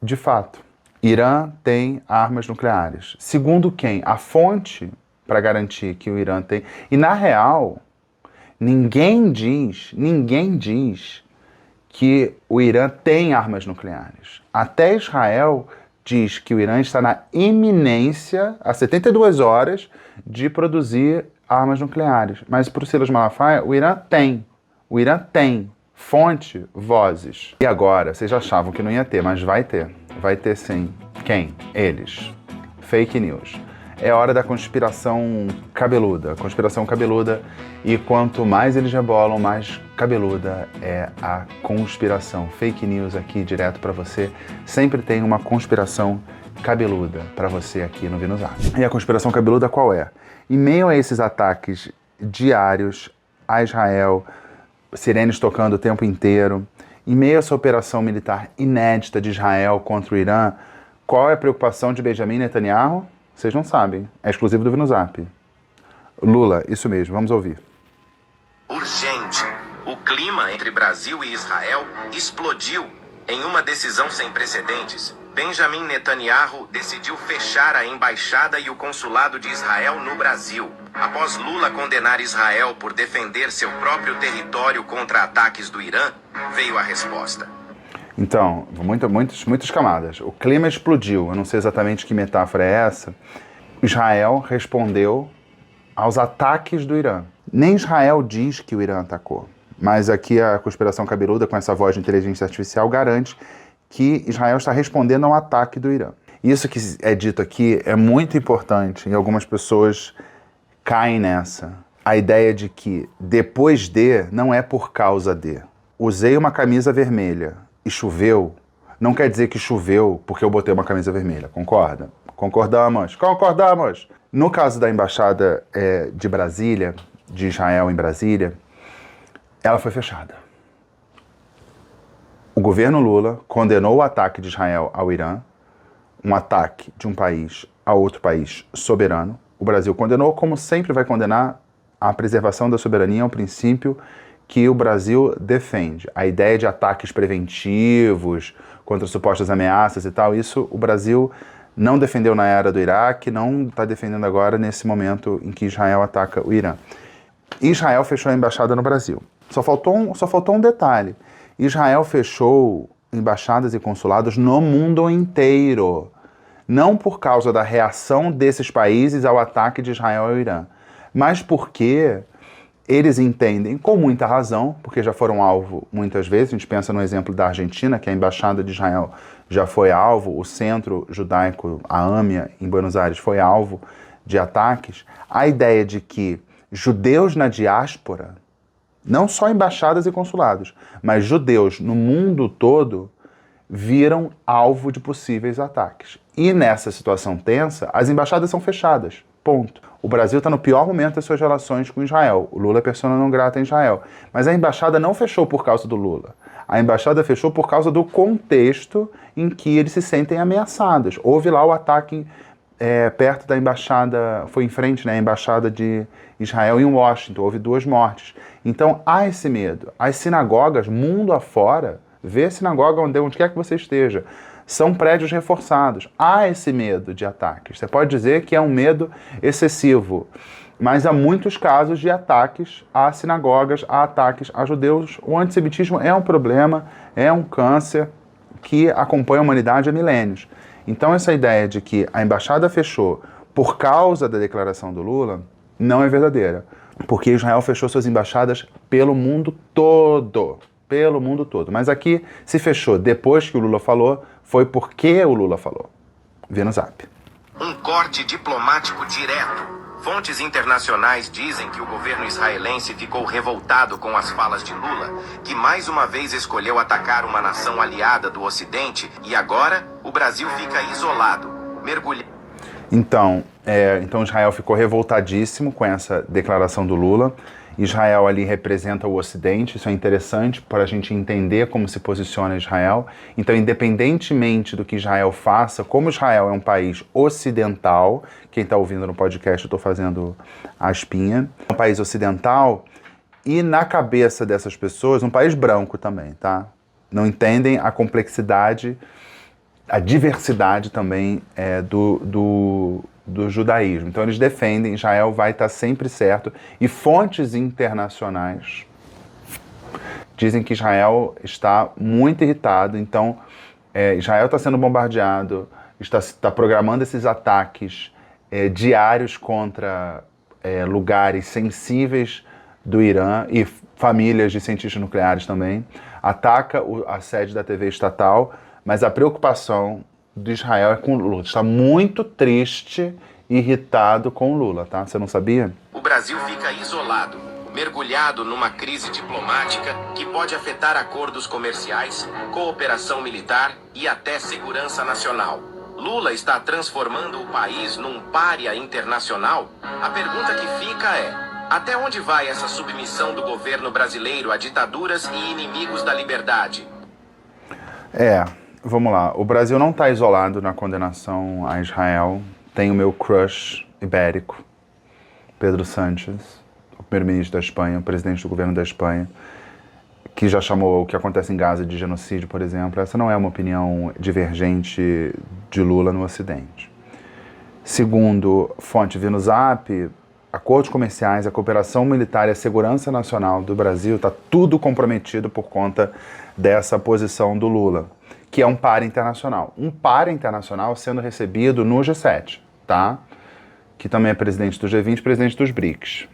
de fato. Irã tem armas nucleares. Segundo quem? A fonte para garantir que o Irã tem. E na real, ninguém diz que o Irã tem armas nucleares. Até Israel diz que o Irã está na iminência, há 72 horas, de produzir armas nucleares. Mas para o Silas Malafaia, o Irã tem. O Irã tem. Fonte, vozes. E agora, vocês achavam que não ia ter, mas vai ter. Vai ter sim. Quem? Eles. Fake news. É hora da conspiração cabeluda. Conspiração cabeluda. E quanto mais eles rebolam, mais cabeluda é a conspiração. Fake news aqui direto para você. Sempre tem uma conspiração cabeluda para você aqui no Vinuzap. E a conspiração cabeluda qual é? Em meio a esses ataques diários a Israel, sirenes tocando o tempo inteiro, em meio a essa operação militar inédita de Israel contra o Irã, qual é a preocupação de Benjamin Netanyahu? Vocês não sabem, é exclusivo do Vinuzap. Lula, isso mesmo, vamos ouvir. Urgente. O clima entre Brasil e Israel explodiu. Em uma decisão sem precedentes, Benjamin Netanyahu decidiu fechar a embaixada e o consulado de Israel no Brasil. Após Lula condenar Israel por defender seu próprio território contra ataques do Irã, veio a resposta. Então, muitas camadas. O clima explodiu, eu não sei exatamente que metáfora é essa. Israel respondeu aos ataques do Irã. Nem Israel diz que o Irã atacou, mas aqui a conspiração cabeluda, com essa voz de inteligência artificial, garante que Israel está respondendo ao ataque do Irã. Isso que é dito aqui é muito importante e algumas pessoas caem nessa. A ideia de que depois de não é por causa de. Usei uma camisa vermelha e choveu, não quer dizer que choveu porque eu botei uma camisa vermelha, concorda? Concordamos. No caso da embaixada de Brasília, de Israel em Brasília, ela foi fechada. O governo Lula condenou o ataque de Israel ao Irã, um ataque de um país a outro país soberano. O Brasil condenou, como sempre vai condenar. A preservação da soberania é um princípio que o Brasil defende. A ideia de ataques preventivos contra supostas ameaças e tal, isso o Brasil não defendeu na era do Iraque, não está defendendo agora nesse momento em que Israel ataca o Irã. Israel fechou a embaixada no Brasil. Só faltou um detalhe. Israel fechou embaixadas e consulados no mundo inteiro. Não por causa da reação desses países ao ataque de Israel ao Irã, mas porque eles entendem, com muita razão, porque já foram alvo muitas vezes. A gente pensa no exemplo da Argentina, que a embaixada de Israel já foi alvo, o centro judaico, a AMIA, em Buenos Aires, foi alvo de ataques. A ideia de que judeus na diáspora, não só embaixadas e consulados, mas judeus no mundo todo, viram alvo de possíveis ataques. E nessa situação tensa, as embaixadas são fechadas. Ponto. O Brasil está no pior momento das suas relações com Israel. O Lula é persona não grata em Israel. Mas a embaixada não fechou por causa do Lula. A embaixada fechou por causa do contexto em que eles se sentem ameaçados. Houve lá o ataque perto da embaixada, foi em frente, né, a embaixada de Israel em Washington, houve 2 mortes. Então há esse medo. As sinagogas, mundo afora, vê a sinagoga onde quer que você esteja, são prédios reforçados. Há esse medo de ataques. Você pode dizer que é um medo excessivo, mas há muitos casos de ataques a sinagogas, a ataques a judeus. O antissemitismo é um problema, é um câncer que acompanha a humanidade há milênios. Então essa ideia de que a embaixada fechou por causa da declaração do Lula não é verdadeira, porque Israel fechou suas embaixadas pelo mundo todo. Pelo mundo todo. Mas aqui se fechou depois que o Lula falou, foi porque o Lula falou. Vê no Zap. Um corte diplomático direto. Fontes internacionais dizem que o governo israelense ficou revoltado com as falas de Lula, que mais uma vez escolheu atacar uma nação aliada do Ocidente, e agora o Brasil fica isolado, mergulhado. Então Israel ficou revoltadíssimo com essa declaração do Lula. Israel ali representa o Ocidente, isso é interessante para a gente entender como se posiciona Israel. Então, independentemente do que Israel faça, como Israel é um país ocidental, quem está ouvindo no podcast, eu estou fazendo a espinha, é um país ocidental e na cabeça dessas pessoas, um país branco também, tá? Não entendem a complexidade, a diversidade também do judaísmo. Então eles defendem, Israel vai estar sempre certo, e fontes internacionais dizem que Israel está muito irritado. Então Israel está sendo bombardeado, está programando esses ataques diários contra lugares sensíveis do Irã e famílias de cientistas nucleares também, ataca a sede da TV estatal, mas a preocupação de Israel é com o Lula. Está muito triste e irritado com o Lula, tá? Você não sabia? O Brasil fica isolado, mergulhado numa crise diplomática que pode afetar acordos comerciais, cooperação militar e até segurança nacional. Lula está transformando o país num pária internacional? A pergunta que fica é: até onde vai essa submissão do governo brasileiro a ditaduras e inimigos da liberdade? Vamos lá. O Brasil não está isolado na condenação a Israel. Tem o meu crush ibérico, Pedro Sánchez, o primeiro-ministro da Espanha, o presidente do governo da Espanha, que já chamou o que acontece em Gaza de genocídio, por exemplo. Essa não é uma opinião divergente de Lula no Ocidente. Segundo fonte via no Zap, acordos comerciais, a cooperação militar e a segurança nacional do Brasil está tudo comprometido por conta dessa posição do Lula, que é um par internacional. Um par internacional sendo recebido no G7, tá? Que também é presidente do G20, presidente dos BRICS.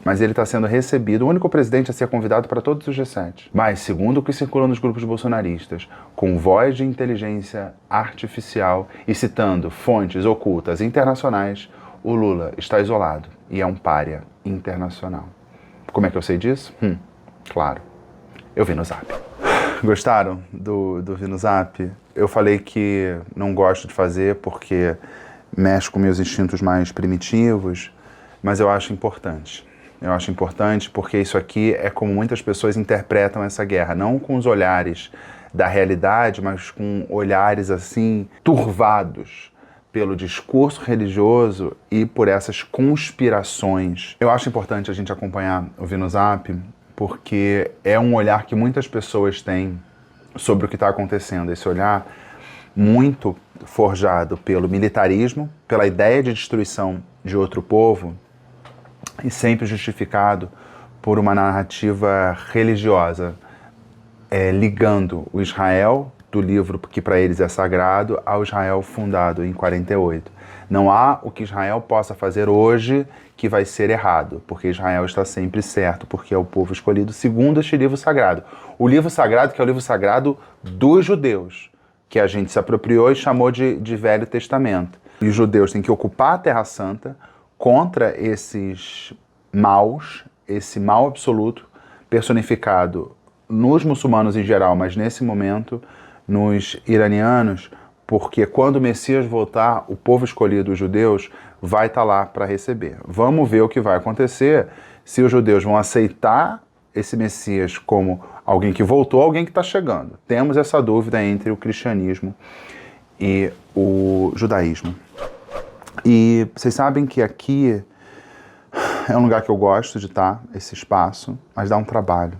Mas ele está sendo recebido, o único presidente a ser convidado para todos os G7. Mas, segundo o que circula nos grupos bolsonaristas, com voz de inteligência artificial e citando fontes ocultas internacionais, o Lula está isolado e é um pária internacional. Como é que eu sei disso? Claro, eu vi no Zap. Gostaram do Vi no Zap? Eu falei que não gosto de fazer porque mexe com meus instintos mais primitivos, mas eu acho importante. Eu acho importante porque isso aqui é como muitas pessoas interpretam essa guerra, não com os olhares da realidade, mas com olhares assim turvados pelo discurso religioso e por essas conspirações. Eu acho importante a gente acompanhar o Vi no Zap porque é um olhar que muitas pessoas têm sobre o que está acontecendo. Esse olhar muito forjado pelo militarismo, pela ideia de destruição de outro povo e sempre justificado por uma narrativa religiosa, ligando o Israel do livro que para eles é sagrado ao Israel fundado em 48. Não há o que Israel possa fazer hoje que vai ser errado, porque Israel está sempre certo, porque é o povo escolhido segundo este livro sagrado. O livro sagrado que é o livro sagrado dos judeus, que a gente se apropriou e chamou de Velho Testamento. E os judeus têm que ocupar a Terra Santa contra esses maus, esse mal absoluto, personificado nos muçulmanos em geral, mas nesse momento nos iranianos, porque quando o Messias voltar, o povo escolhido, os judeus, vai estar lá para receber. Vamos ver o que vai acontecer, se os judeus vão aceitar esse Messias como alguém que voltou ou alguém que está chegando. Temos essa dúvida entre o cristianismo e o judaísmo. E vocês sabem que aqui é um lugar que eu gosto de estar, esse espaço, mas dá um trabalho.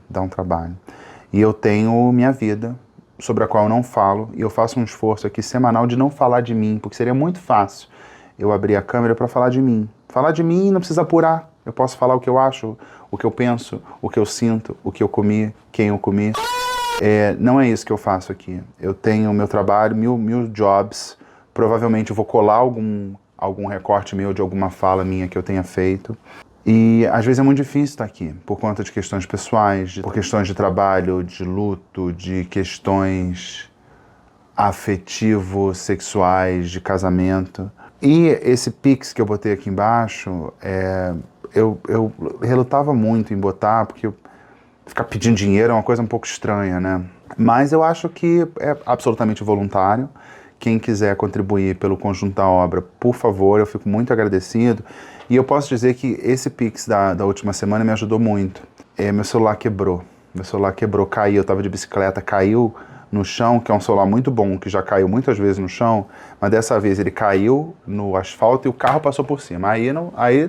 E eu tenho minha vida, sobre a qual eu não falo, e eu faço um esforço aqui semanal de não falar de mim, porque seria muito fácil eu abrir a câmera para falar de mim. Falar de mim não precisa apurar. Eu posso falar o que eu acho, o que eu penso, o que eu sinto, o que eu comi, quem eu comi. Não é isso que eu faço aqui. Eu tenho meu trabalho, mil jobs. Provavelmente eu vou colar algum recorte meu de alguma fala minha que eu tenha feito. E às vezes é muito difícil estar aqui, por conta de questões pessoais, por questões de trabalho, de luto, de questões afetivo-sexuais, de casamento. E esse Pix que eu botei aqui embaixo, eu relutava muito em botar, porque ficar pedindo dinheiro é uma coisa um pouco estranha, né? Mas eu acho que é absolutamente voluntário. Quem quiser contribuir pelo conjunto da obra, por favor, eu fico muito agradecido. E eu posso dizer que esse Pix da última semana me ajudou muito. Meu celular quebrou, caiu, eu estava de bicicleta, caiu no chão, que é um celular muito bom, que já caiu muitas vezes no chão, mas dessa vez ele caiu no asfalto e o carro passou por cima. Aí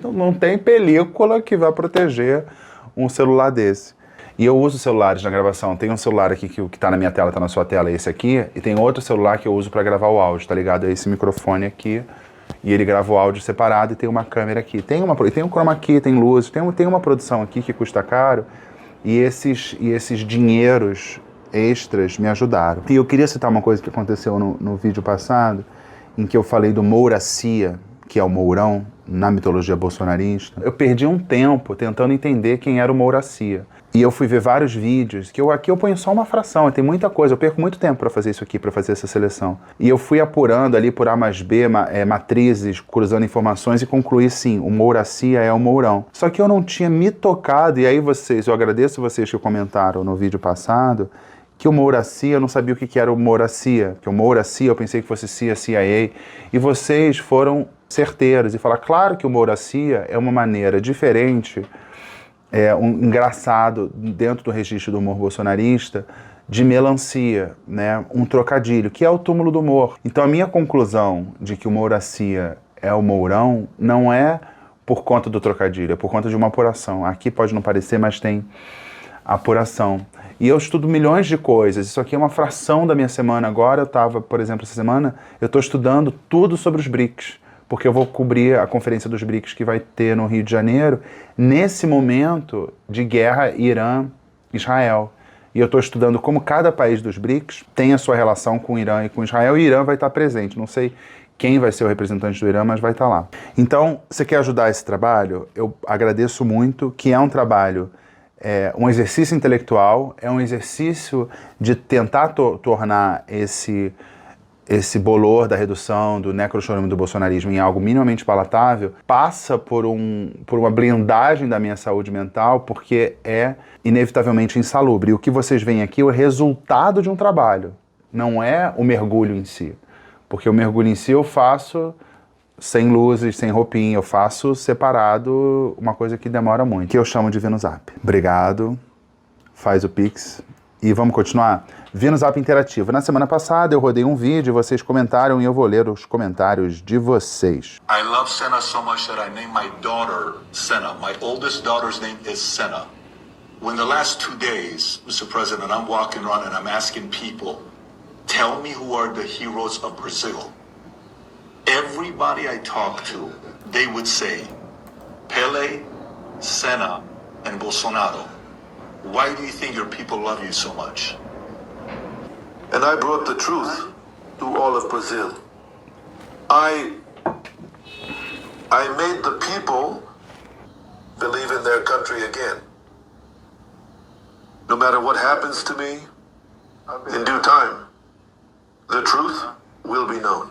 não tem película que vai proteger um celular desse. E eu uso celulares na gravação. Tem um celular aqui que está na minha tela, está na sua tela, esse aqui. E tem outro celular que eu uso para gravar o áudio, tá ligado? É esse microfone aqui. E ele grava o áudio separado e tem uma câmera aqui. Tem um chroma key, tem luz, tem uma produção aqui que custa caro. E esses dinheiros extras me ajudaram. E eu queria citar uma coisa que aconteceu no vídeo passado, em que eu falei do Mouracia, que é o Mourão, na mitologia bolsonarista. Eu perdi um tempo tentando entender quem era o Mouracia. E eu fui ver vários vídeos, aqui eu ponho só uma fração, tem muita coisa, eu perco muito tempo para fazer isso aqui, para fazer essa seleção. E eu fui apurando ali por A mais B, matrizes, cruzando informações e concluí sim, o Mouracia é o Mourão. Só que eu não tinha me tocado, e aí eu agradeço vocês que comentaram no vídeo passado, que o Mouracia, eu não sabia o que era o Mouracia, que o Mouracia eu pensei que fosse CIA, e vocês foram certeiros e falaram, claro que o Mouracia é uma maneira diferente, engraçado dentro do registro do humor bolsonarista, de melancia, né? Um trocadilho, que é o túmulo do humor. Então a minha conclusão de que o Mouracia é o Mourão não é por conta do trocadilho, é por conta de uma apuração. Aqui pode não parecer, mas tem apuração. E eu estudo milhões de coisas, isso aqui é uma fração da minha semana. Agora eu estava, por exemplo, essa semana, eu estou estudando tudo sobre os BRICS, porque eu vou cobrir a conferência dos BRICS que vai ter no Rio de Janeiro, nesse momento de guerra Irã-Israel. E eu estou estudando como cada país dos BRICS tem a sua relação com o Irã e com Israel, e Irã vai estar presente. Não sei quem vai ser o representante do Irã, mas vai estar lá. Então, você quer ajudar esse trabalho? Eu agradeço muito, que é um trabalho, um exercício intelectual, é um exercício de tentar tornar esse bolor da redução, do necrochorômio do bolsonarismo em algo minimamente palatável, passa por uma blindagem da minha saúde mental, porque é inevitavelmente insalubre. E o que vocês veem aqui é o resultado de um trabalho, não é o mergulho em si. Porque o mergulho em si eu faço sem luzes, sem roupinha, eu faço separado, uma coisa que demora muito, que eu chamo de VênuZap. Obrigado, faz o Pix. E vamos continuar? VênuZap Interativo. Na semana passada eu rodei um vídeo, vocês comentaram e eu vou ler os comentários de vocês. I love Senna so much that I named my daughter Senna. My oldest daughter's name is Senna. When the last 2 days, Mr. President, I'm walking around and I'm asking people, tell me who are the heroes of Brazil. Everybody I talk to, they would say, Pelé, Senna, and Bolsonaro. Why do you think your people love you so much? And I brought the truth to all of Brazil. I made the people believe in their country again. No matter what happens to me, in due time, the truth will be known.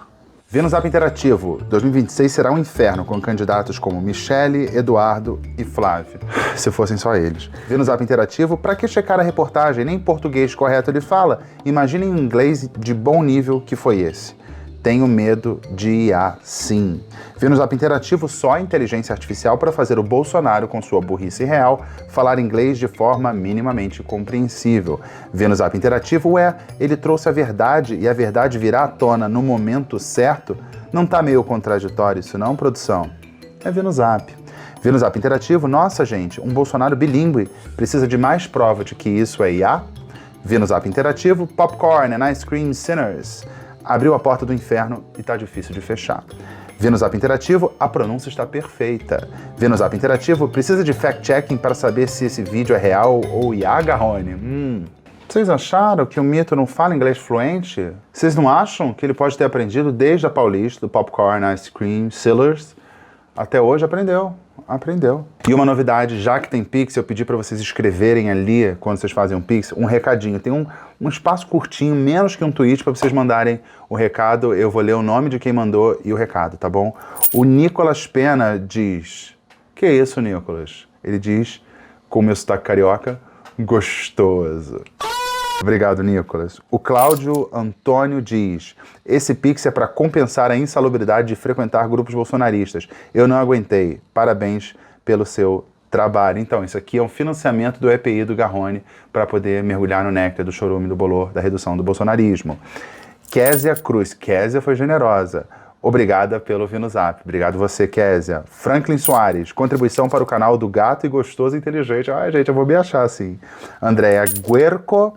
VênuZap Interativo, 2026 será um inferno, com candidatos como Michele, Eduardo e Flávio, se fossem só eles. VênuZap Interativo, pra que checar a reportagem? Nem em português correto ele fala. Imagine em inglês de bom nível que foi esse. Tenho medo de IA, sim. Vi no Zap Interativo só a inteligência artificial para fazer o Bolsonaro, com sua burrice real, falar inglês de forma minimamente compreensível. Vi no Zap Interativo, ele trouxe a verdade e a verdade virá à tona no momento certo. Não tá meio contraditório isso não, produção? É ver no Zap. Vi no Zap Interativo, nossa gente, um Bolsonaro bilíngue precisa de mais prova de que isso é IA? Vi no Zap Interativo, Popcorn and Ice Cream Sinners. Abriu a porta do inferno e tá difícil de fechar. Vi no Zap Interativo, a pronúncia está perfeita. Vi no Zap Interativo, precisa de fact-checking para saber se esse vídeo é real ou IA, Garrone? Vocês acharam que o Mito não fala inglês fluente? Vocês não acham que ele pode ter aprendido desde a Paulista, do Popcorn, Ice Cream, Sillers? Até hoje aprendeu. E uma novidade, já que tem Pix, eu pedi para vocês escreverem ali, quando vocês fazem um Pix, um recadinho. Tem um espaço curtinho, menos que um tweet, para vocês mandarem o recado. Eu vou ler o nome de quem mandou e o recado, tá bom? O Nicolas Pena diz... Que isso, Nicolas? Ele diz, com o meu sotaque carioca, gostoso. Obrigado, Nicolas. O Cláudio Antônio diz: esse Pix é para compensar a insalubridade de frequentar grupos bolsonaristas. Eu não aguentei. Parabéns pelo seu trabalho. Então, isso aqui é um financiamento do EPI do Garrone para poder mergulhar no néctar do chorume, do bolor, da redução do bolsonarismo. Késia Cruz. Késia foi generosa. Obrigada pelo Vinuzap. Obrigado você, Késia. Franklin Soares. Contribuição para o canal do Gato e Gostoso e Inteligente. Ai, gente, eu vou me achar assim. Andréa Guerco.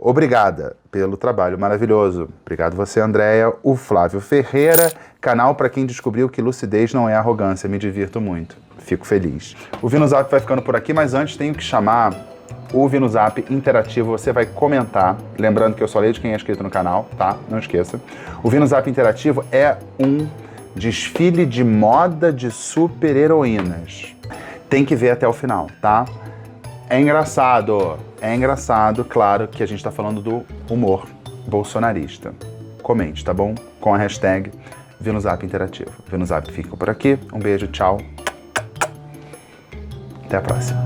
Obrigada pelo trabalho maravilhoso. Obrigado você, Andréia. O Flávio Ferreira, canal para quem descobriu que lucidez não é arrogância. Me divirto muito. Fico feliz. O Vinuzap vai ficando por aqui, mas antes tenho que chamar o Vinuzap Interativo. Você vai comentar, lembrando que eu só leio de quem é inscrito no canal, tá? Não esqueça. O Vinuzap Interativo é um desfile de moda de super-heroínas. Tem que ver até o final, tá? É engraçado, claro, que a gente tá falando do humor bolsonarista. Comente, tá bom? Com a hashtag Vinuzap Interativo. Vinuzap fica por aqui. Um beijo, tchau. Até a próxima.